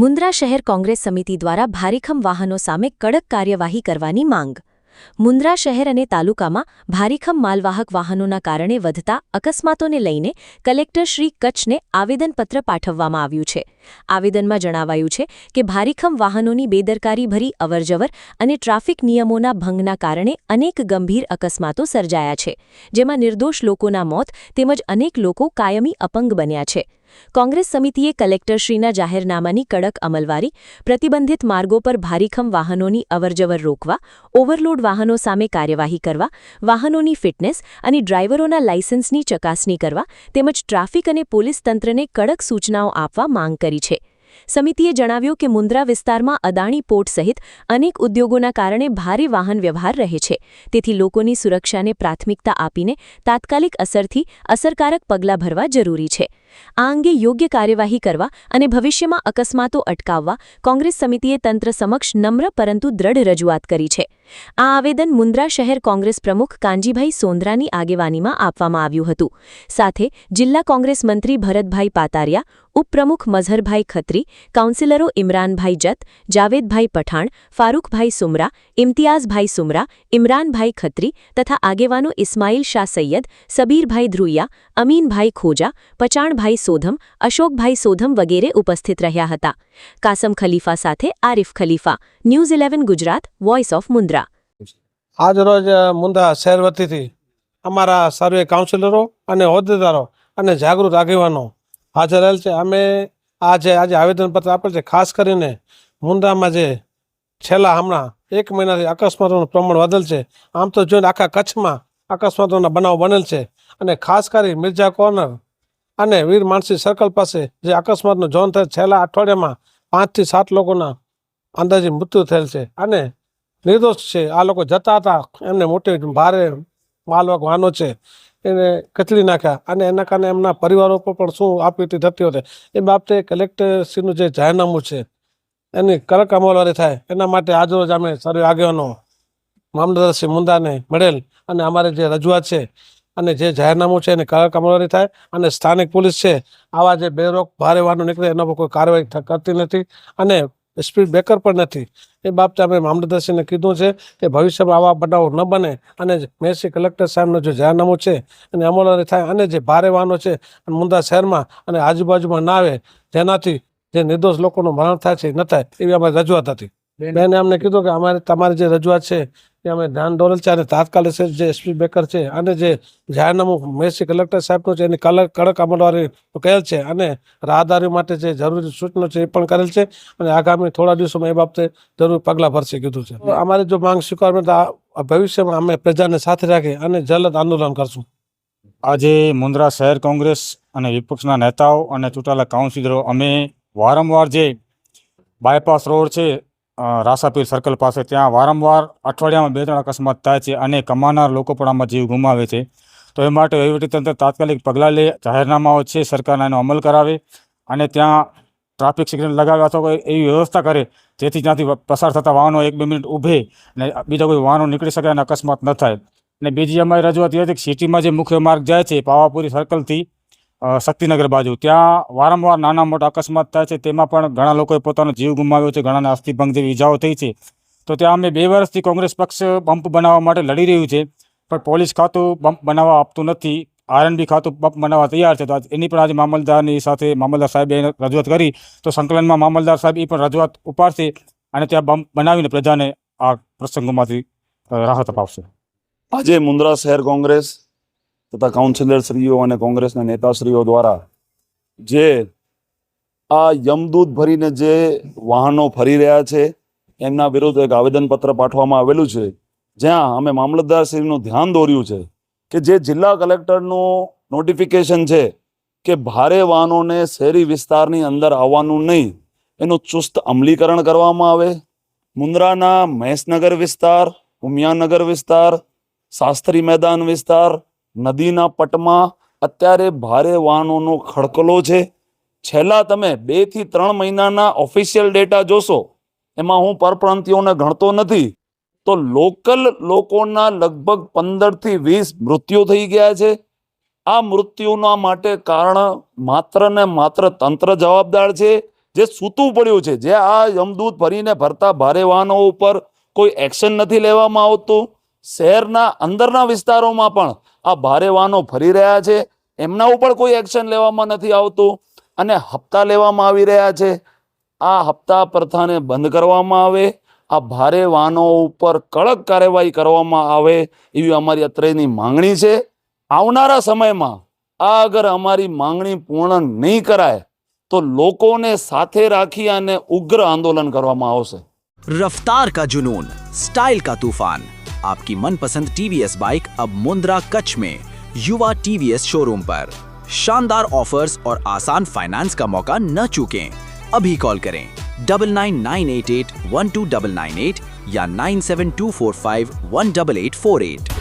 મુન્દ્રા શહેર કોંગ્રેસ સમિતિ દ્વારા ભારીખમ વાહનો સામે કડક કાર્યવાહી કરવાની માંગ. મુન્દ્રા શહેર અને તાલુકામાં ભારીખમ માલવાહક વાહનોના કારણે વધતા અકસ્માતોને લઈને કલેક્ટર શ્રી કચ્છને આવેદનપત્ર પાઠવવામાં આવ્યું છે. આવેદનમાં જણાવાયું છે કે ભારીખમ વાહનોની બેદરકારીભરી અવરજવર અને ટ્રાફિક નિયમોના ભંગના કારણે અનેક ગંભીર અકસ્માતો સર્જાયા છે, જેમાં નિર્દોષ લોકોના મોત તેમજ અનેક લોકો કાયમી અપંગ બન્યા છે. કોંગ્રેસ સમિતિએ કલેક્ટરશ્રીના જાહેરનામાની કડક અમલવારી, પ્રતિબંધિત માર્ગો પર ભારીખમ વાહનોની અવરજવર રોકવા, ઓવરલોડ વાહનો સામે કાર્યવાહી કરવા, વાહનોની ફિટનેસ અને ડ્રાઈવરોના લાયસન્સની ચકાસણી કરવા તેમજ ટ્રાફિક અને પોલીસ તંત્રને કડક સૂચનાઓ આપવા માંગ કરી છે. સમિતિએ જણાવ્યું કે મુન્દ્રા વિસ્તારમાં અદાણી પોર્ટ સહિત અનેક ઉદ્યોગોના કારણે ભારે વાહન વ્યવહાર રહે છે, તેથી લોકોની સુરક્ષાને પ્રાથમિકતા આપીને તાત્કાલિક અસરથી અસરકારક પગલાં ભરવા જરૂરી છે. આ અંગે યોગ્ય કાર્યવાહી કરવા અને ભવિષ્યમાં અકસ્માતો અટકાવવા કોંગ્રેસ સમિતિએ તંત્ર સમક્ષ નમ્ર પરંતુ દ્રઢ રજૂઆત કરી છે. આ આવેદન મુન્દ્રા શહેર કોંગ્રેસ પ્રમુખ કાનજીભાઈ સોંદરાની આગેવાનીમાં આપવામાં આવ્યું હતું. સાથે જિલ્લા કોંગ્રેસ મંત્રી ભરતભાઈ પાતારિયા, ઉપપ્રમુખ મઝહરભાઈ ખત્રી, કાઉન્સિલરો ઇમરાનભાઈ જત, જાવેદભાઈ પઠાણ, ફારૂકભાઈ સુમરા, ઇમ્તિયાઝભાઈ સુમરા, ઇમરાનભાઈ ખત્રી તથા આગેવાનો ઇસ્માઇલ શાહ સૈયદ, સબીરભાઈ ધ્રુયા, અમીનભાઈ ખોજા, પચાણભાઈ સોધમ, અશોકભાઈ સોધમ વગેરે ઉપસ્થિત રહ્યા હતા. કાસમ ખલીફા સાથે Arif Khalifa, news 11 Gujarat, voice of Mundra. આજ રોજ મુન્દ્રા શહેર વતીથી અમારા સર્વે કાઉન્સિલરો અને હોદ્દેદારો અને જાગૃત આગેવાનો હાજર રહેલ છે. અમે આજે આવેદનપત્ર આપેલ છે. ખાસ કરીને મુન્દ્રામાં જે છેલ્લા હમણાં 1 મહિનાથી અકસ્માતોનું પ્રમાણ વધેલ છે. આમ તો જોઈને આખા કચ્છમાં અકસ્માતોના બનાવ બનેલ છે અને ખાસ કરી મિર્ઝા કોર્નર અને વીર માનસી સર્કલ પાસે જે અકસ્માતનું જોન થયેલ છેલ્લા અઠવાડિયામાં 5 થી 7 લોકોના અંદાજે મૃત્યુ થયેલ છે અને નિર્દોષ છે. આ લોકો જતા હતા, એમને મોટી ભારે માલવાહક વાહનો છે એને કચડી નાખ્યા અને એના કારણે એમના પરિવારો પર પણ શું આપવીતી થતી હતી. એ બાબતે કલેક્ટરશ્રીનું જે જાહેરનામું છે એની કડક અમલવારી થાય એના માટે આજરોજ અમે સર્વે આગેવાનો મામલતદારશ્રી મુન્દ્રાને મળેલ અને અમારે જે રજૂઆત છે અને જે જાહેરનામું છે એની કડક અમલવારી થાય અને સ્થાનિક પોલીસ છે આવા જે બેરોક ભારે વાહનો નીકળે એના પર કોઈ કાર્યવાહી કરતી નથી અને સ્પીડ બ્રેકર પણ નથી. એ બાબતે અમે મામલતદારશ્રીને કીધું છે કે ભવિષ્યમાં આવા બનાવો ન બને અને મેસી કલેક્ટર સાહેબનું જે જાહેરનામું છે એની અમલવારી થાય અને જે ભારે વાહનો છે મુન્દ્રા શહેરમાં અને આજુબાજુમાં ના આવે, જેનાથી જે નિર્દોષ લોકોનું મરણ થાય છે ન થાય, એવી અમારી રજૂઆત હતી. બેને અમને કીધું કે તમારી જે રજૂઆત છે એ અમે ધ્યાન દોરેલ છે અને તાત્કાલિક જે સ્પીડ બ્રેકર છે અને જે જાહેરનામું મેસી કલેક્ટર સાહેબનું છે એની કડક અમલવારી કરેલ છે અને રાહદારીઓ માટે જે જરૂરી સૂચનો છે એ પણ કરેલ છે અને આગામી થોડા દિવસોમાં એ બાબતે જરૂર પગલાં ભરશે કીધું છે. અમારી જો માંગ સ્વીકારવી તો ભવિષ્યમાં અમે પ્રજાને સાથે રાખી અને જલદ આંદોલન કરશું. આજે મુન્દ્રા શહેર કોંગ્રેસ અને વિપક્ષના નેતાઓ અને ચૂંટાયેલા કાઉન્સિલરો અમે વારંવાર જે બાયપાસ રોડ છે રાસાપીર સર્કલ પાસે, ત્યાં વારંવાર અઠવાડિયામાં 2-3 અકસ્માત થાય છે અને કમાનાર લોકો પણ આમાં જીવ ગુમાવે છે. તો એ માટે વહીવટીતંત્ર તાત્કાલિક પગલાં લે, જાહેરનામાઓ છે સરકારના એનો અમલ કરાવે અને ત્યાં ટ્રાફિક સિગ્નલ લગાવે અથવા કોઈ એવી વ્યવસ્થા કરે જેથી ત્યાંથી પસાર થતા વાહનો 1-2 મિનિટ ઊભે અને બીજા કોઈ વાહનો નીકળી શકે અને અકસ્માત ન થાય. અને બીજી અમારી રજૂઆત એ હતી કે સિટીમાં જે મુખ્ય માર્ગ જાય છે પાવાપુરી સર્કલથી શક્તિનગર બાજુ, ત્યાં વારંવાર નાના મોટા અકસ્માત થાય છે. તેમાં પણ ઘણા લોકોએ પોતાનો જીવ ગુમાવ્યો છે, ઘણાને અસ્થિભંગ જેવી ઈજાઓ થઈ છે. તો ત્યાં અમે 2 વર્ષથી કોંગ્રેસ પક્ષ બમ્પ બનાવવા માટે લડી રહ્યું છે, પણ પોલીસ ખાતું બમ્પ બનાવવા આપતું નથી. આરએનબી ખાતું બમ્પ બનાવવા તૈયાર છે. તો એની પણ આજે મામલતદારની સાથે મામલતદાર સાહેબે રજૂઆત કરી, તો સંકલનમાં મામલતદાર સાહેબ એ પણ રજૂઆત ઉપાડશે અને ત્યાં બમ્પ બનાવીને પ્રજાને આ પ્રસંગોમાંથી રાહત અપાવશે. આજે મુન્દ્રા શહેર કોંગ્રેસ તથા કાઉન્સિલરશ્રીઓ અને કોંગ્રેસના નેતાશ્રીઓ દ્વારા જે આ યમદૂત ભરીને જે વાહનો ફરી રહ્યા છે એમના વિરુદ્ધ એક આવેદનપત્ર પાઠવવામાં આવેલું છે, જ્યાં અમે મામલતદારશ્રીનું ધ્યાન દોર્યું છે કે જે જિલ્લા કલેક્ટરનું નોટિફિકેશન છે કે ભારે વાહનોને શહેરી વિસ્તારની અંદર આવવાનું નહીં, એનું ચુસ્ત અમલીકરણ કરવામાં આવે. મુન્દ્રાના મહેશનગર વિસ્તાર, ઉમિયાનગર વિસ્તાર, શાસ્ત્રી મેદાન વિસ્તાર, નદીના પટમાં અત્યારે ભારે વાહનોનો ખડકલો છે. છેલ્લા તમે 2 થી 3 મહિનાના ઓફિશિયલ ડેટા જોશો, એમાં હું પરપ્રાંતિયોને ગણતો નથી, તો લોકલ લોકોના લગભગ 15 થી 20 મૃત્યુ થઈ ગયા છે. આ મૃત્યુના માટે કારણ માત્ર ને માત્ર તંત્ર જવાબદાર છે જે સૂતું પડ્યું છે, જે આ યમદૂત ભરીને ભરતા ભારે વાહનો ઉપર કોઈ એક્શન નથી લેવામાં આવતું. શહેરના અંદરના વિસ્તારોમાં પણ આ ભારે વાહનો ફરી રહ્યા છે, એમના ઉપર કોઈ એક્શન લેવામાં નથી આવતું અને હપ્તા લેવામાં આવી રહ્યા છે. આ હપ્તા પ્રથાને બંધ કરવામાં આવે, આ ભારે વાહનો ઉપર કડક કાર્યવાહી કરવામાં આવે એવી અમારી અત્રેની માંગણી છે. આવનારા સમયમાં આ અગર અમારી માંગણી પૂર્ણ નહીં કરાય તો લોકોને સાથે રાખી અને ઉગ્ર આંદોલન કરવામાં આવશે. रफ्तार का जुनून, स्टाइल का तूफान, आपकी मनपसंद टीवीएस बाइक अब मुंद्रा कच्छ में युवा टीवीएस शोरूम पर. शानदार ऑफर्स और आसान फाइनेंस का मौका न चूकें. अभी कॉल करें 9998812998 या 9724518848.